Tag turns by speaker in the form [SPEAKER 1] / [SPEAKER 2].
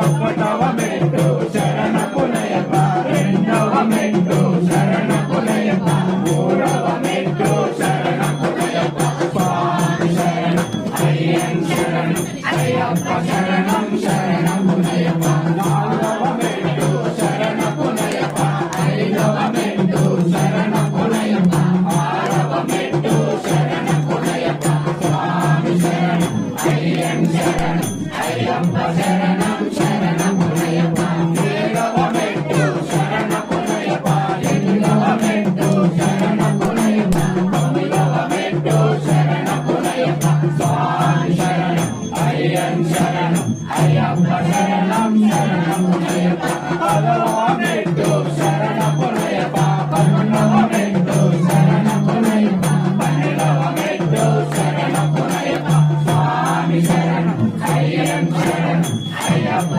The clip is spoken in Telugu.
[SPEAKER 1] ఒకటవ మెట్టు శరణపునయప, రెండవ మెట్టు శరణపునయప, మూడవ మెట్టు శరణపునయప. స్వామి శరణం అయ్యన్ శరణం అయ్యప్ప శరణం శరణపునయప. నాలుగవ మెట్టు శరణపునయప, ఐదవ మెట్టు శరణపునయప, ఆరవ మెట్టు శరణపునయప. స్వామి శరణం అయ్యన్ శరణం అయ్యప్ప శరణం శరణపునయప. ఏడవ మెట్టు శరణపునయప, ఎనిమిదవ మెట్టు శరణపునయప, తొమ్మిదవ మెట్టు శరణపునయప. స్వామి శరణం అయ్యన్ శరణం అయ్యప్ప శరణం శరణపునయప. పదవ మెట్టు శరణపునయప, పదకొండవ మెట్టు శరణపునయప, పన్నెండవ మెట్టు శరణపునయప. స్వామి శరణం అయ్యన్ శరణం అయ్యప్ప